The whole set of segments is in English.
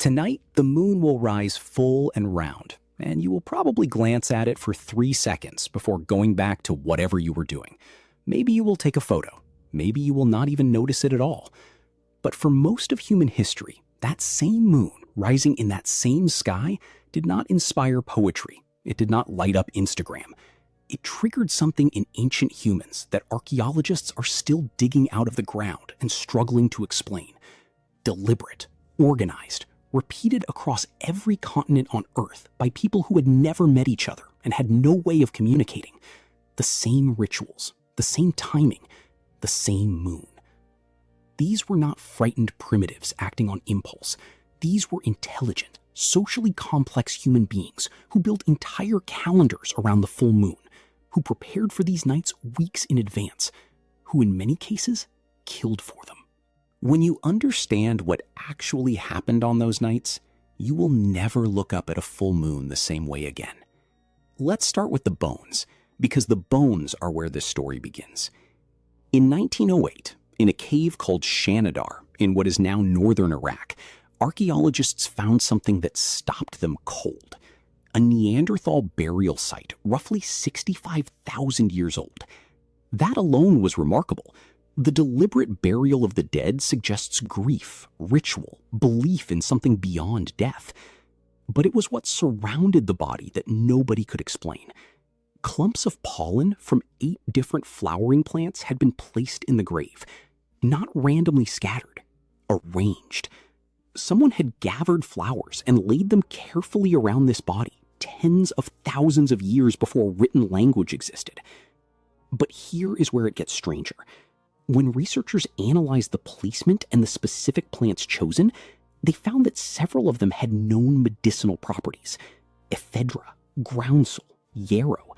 Tonight, the moon will rise full and round, and you will probably glance at it for 3 seconds before going back to whatever you were doing. Maybe you will take a photo. Maybe you will not even notice it at all. But for most of human history, that same moon rising in that same sky did not inspire poetry. It did not light up Instagram. It triggered something in ancient humans that archaeologists are still digging out of the ground and struggling to explain. Deliberate, organized, repeated across every continent on Earth by people who had never met each other and had no way of communicating. The same rituals, the same timing, the same moon. These were not frightened primitives acting on impulse. These were intelligent, socially complex human beings who built entire calendars around the full moon, who prepared for these nights weeks in advance, who in many cases killed for them. When you understand what actually happened on those nights, you will never look up at a full moon the same way again. Let's start with the bones, because the bones are where this story begins. In 1908, in a cave called Shanidar, in what is now northern Iraq, archaeologists found something that stopped them cold. A Neanderthal burial site, roughly 65,000 years old. That alone was remarkable. The deliberate burial of the dead suggests grief, ritual, belief in something beyond death. But it was what surrounded the body that nobody could explain. Clumps of pollen from 8 different flowering plants had been placed in the grave, not randomly scattered, arranged. Someone had gathered flowers and laid them carefully around this body, tens of thousands of years before written language existed. But here is where it gets stranger. When researchers analyzed the placement and the specific plants chosen, they found that several of them had known medicinal properties. Ephedra, groundsel, yarrow.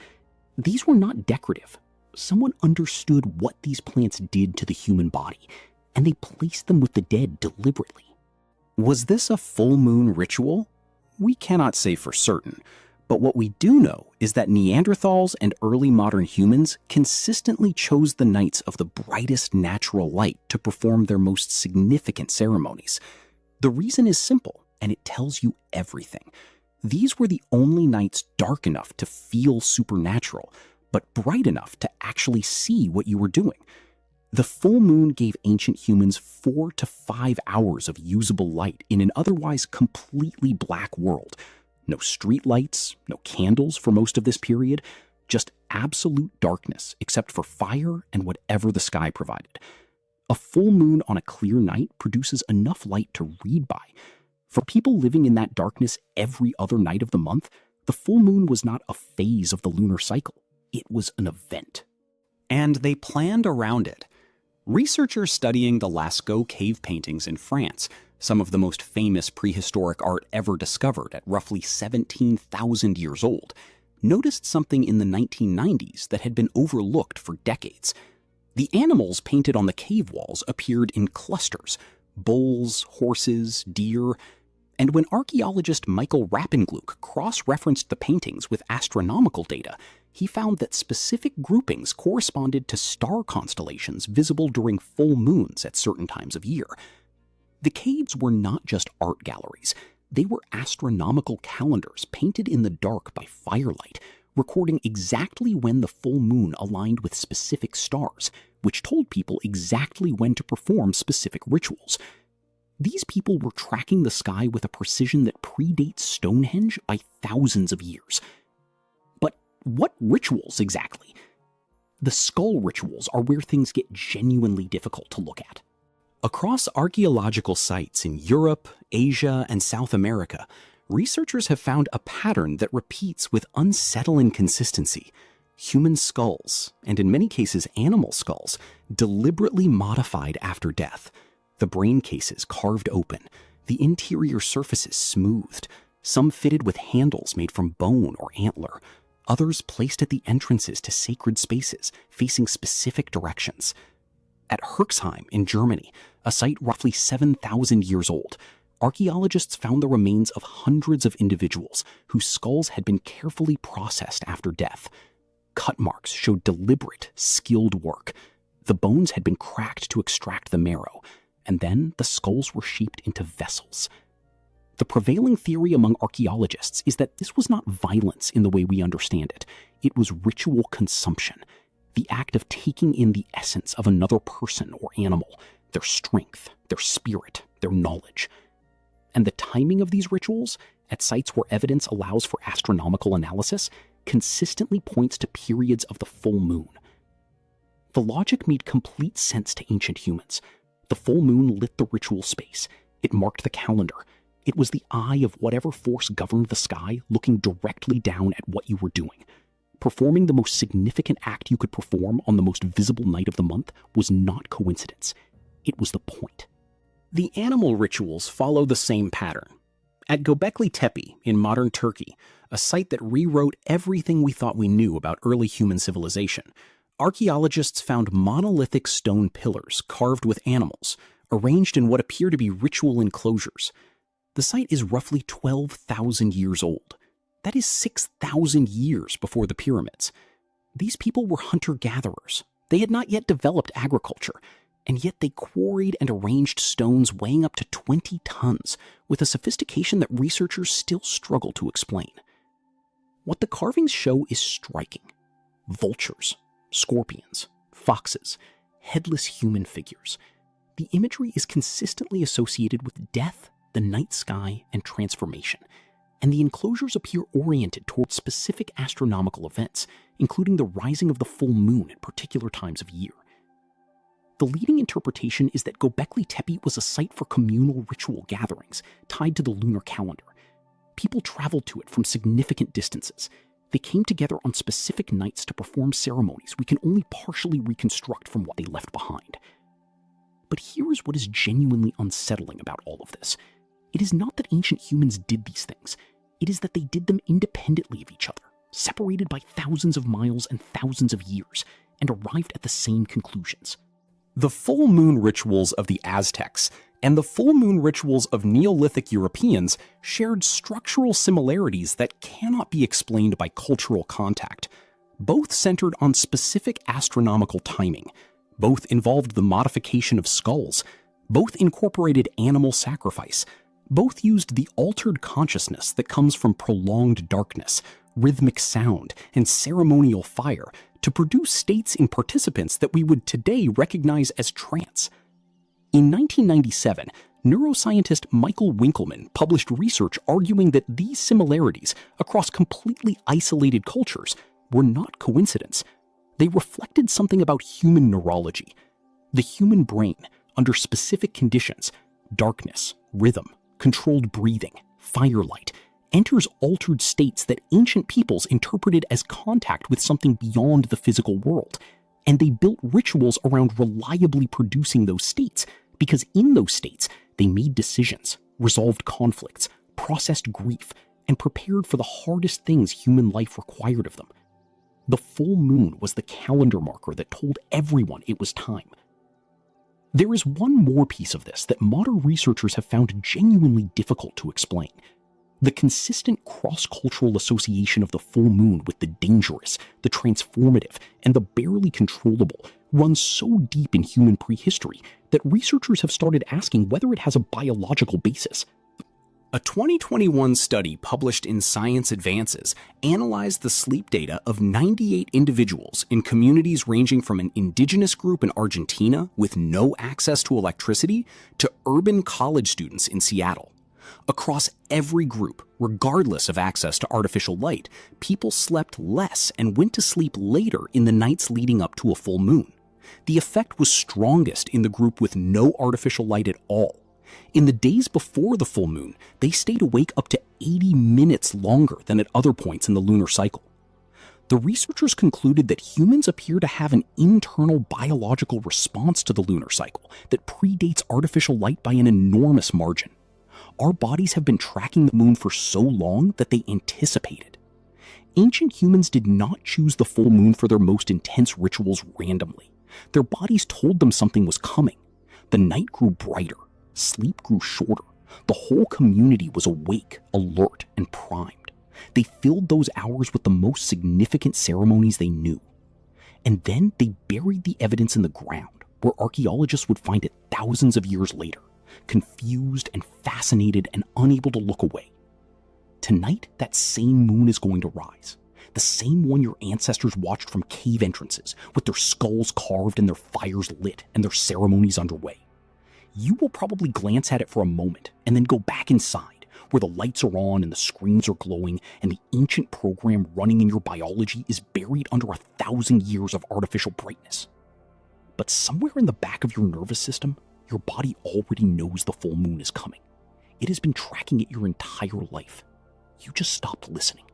These were not decorative. Someone understood what these plants did to the human body, and they placed them with the dead deliberately. Was this a full moon ritual? We cannot say for certain, but what we do know is that Neanderthals and early modern humans consistently chose the nights of the brightest natural light to perform their most significant ceremonies. The reason is simple, and it tells you everything. These were the only nights dark enough to feel supernatural, but bright enough to actually see what you were doing. The full moon gave ancient humans 4 to 5 hours of usable light in an otherwise completely black world. No street lights, no candles for most of this period, just absolute darkness except for fire and whatever the sky provided. A full moon on a clear night produces enough light to read by. For people living in that darkness every other night of the month, the full moon was not a phase of the lunar cycle. It was an event. And they planned around it. Researchers studying the Lascaux cave paintings in France, some of the most famous prehistoric art ever discovered at roughly 17,000 years old, noticed something in the 1990s that had been overlooked for decades. The animals painted on the cave walls appeared in clusters: bulls, horses, deer. And when archaeologist Michael Rappengluck cross-referenced the paintings with astronomical data, he found that specific groupings corresponded to star constellations visible during full moons at certain times of year. The caves were not just art galleries. They were astronomical calendars painted in the dark by firelight, recording exactly when the full moon aligned with specific stars, which told people exactly when to perform specific rituals. These people were tracking the sky with a precision that predates Stonehenge by thousands of years. But what rituals exactly? The skull rituals are where things get genuinely difficult to look at. Across archaeological sites in Europe, Asia, and South America, researchers have found a pattern that repeats with unsettling consistency. Human skulls, and in many cases animal skulls, deliberately modified after death. The brain cases carved open, the interior surfaces smoothed, some fitted with handles made from bone or antler, others placed at the entrances to sacred spaces facing specific directions. At Herxheim in Germany, a site roughly 7,000 years old, archaeologists found the remains of hundreds of individuals whose skulls had been carefully processed after death. Cut marks showed deliberate, skilled work. The bones had been cracked to extract the marrow, and then the skulls were shaped into vessels. The prevailing theory among archaeologists is that this was not violence in the way we understand it. It was ritual consumption, the act of taking in the essence of another person or animal, their strength, their spirit, their knowledge. And the timing of these rituals, at sites where evidence allows for astronomical analysis, consistently points to periods of the full moon. The logic made complete sense to ancient humans. The full moon lit the ritual space. It marked the calendar. It was the eye of whatever force governed the sky, looking directly down at what you were doing. Performing the most significant act you could perform on the most visible night of the month was not coincidence. It was the point. The animal rituals follow the same pattern. At Göbekli Tepe in modern Turkey, a site that rewrote everything we thought we knew about early human civilization, archaeologists found monolithic stone pillars carved with animals, arranged in what appear to be ritual enclosures. The site is roughly 12,000 years old. That is 6,000 years before the pyramids. These people were hunter-gatherers. They had not yet developed agriculture, and yet they quarried and arranged stones weighing up to 20 tons with a sophistication that researchers still struggle to explain. What the carvings show is striking. Vultures, scorpions, foxes, headless human figures. The imagery is consistently associated with death, the night sky, and transformation, and the enclosures appear oriented toward specific astronomical events, including the rising of the full moon at particular times of year. The leading interpretation is that Göbekli Tepe was a site for communal ritual gatherings tied to the lunar calendar. People traveled to it from significant distances. They came together on specific nights to perform ceremonies we can only partially reconstruct from what they left behind. But here is what is genuinely unsettling about all of this. It is not that ancient humans did these things. It is that they did them independently of each other, separated by thousands of miles and thousands of years, and arrived at the same conclusions. The full moon rituals of the Aztecs and the full moon rituals of Neolithic Europeans shared structural similarities that cannot be explained by cultural contact. Both centered on specific astronomical timing. Both involved the modification of skulls. Both incorporated animal sacrifice. Both used the altered consciousness that comes from prolonged darkness, rhythmic sound, and ceremonial fire to produce states in participants that we would today recognize as trance. In 1997, neuroscientist Michael Winkelmann published research arguing that these similarities across completely isolated cultures were not coincidence. They reflected something about human neurology. The human brain, under specific conditions, darkness, rhythm, controlled breathing, firelight, enters altered states that ancient peoples interpreted as contact with something beyond the physical world, and they built rituals around reliably producing those states, because in those states, they made decisions, resolved conflicts, processed grief, and prepared for the hardest things human life required of them. The full moon was the calendar marker that told everyone it was time. There is one more piece of this that modern researchers have found genuinely difficult to explain. The consistent cross-cultural association of the full moon with the dangerous, the transformative, and the barely controllable runs so deep in human prehistory that researchers have started asking whether it has a biological basis. A 2021 study published in Science Advances analyzed the sleep data of 98 individuals in communities ranging from an indigenous group in Argentina with no access to electricity to urban college students in Seattle. Across every group, regardless of access to artificial light, people slept less and went to sleep later in the nights leading up to a full moon. The effect was strongest in the group with no artificial light at all. In the days before the full moon, they stayed awake up to 80 minutes longer than at other points in the lunar cycle. The researchers concluded that humans appear to have an internal biological response to the lunar cycle that predates artificial light by an enormous margin. Our bodies have been tracking the moon for so long that they anticipated. Ancient humans did not choose the full moon for their most intense rituals randomly. Their bodies told them something was coming. The night grew brighter. Sleep grew shorter. The whole community was awake, alert, and primed. They filled those hours with the most significant ceremonies they knew. And then they buried the evidence in the ground, where archaeologists would find it thousands of years later. confused and fascinated and unable to look away. Tonight, that same moon is going to rise. The same one your ancestors watched from cave entrances, with their skulls carved and their fires lit and their ceremonies underway. You will probably glance at it for a moment and then go back inside, where the lights are on and the screens are glowing and the ancient program running in your biology is buried under 1,000 years of artificial brightness. But somewhere in the back of your nervous system, your body already knows the full moon is coming. It has been tracking it your entire life. You just stopped listening.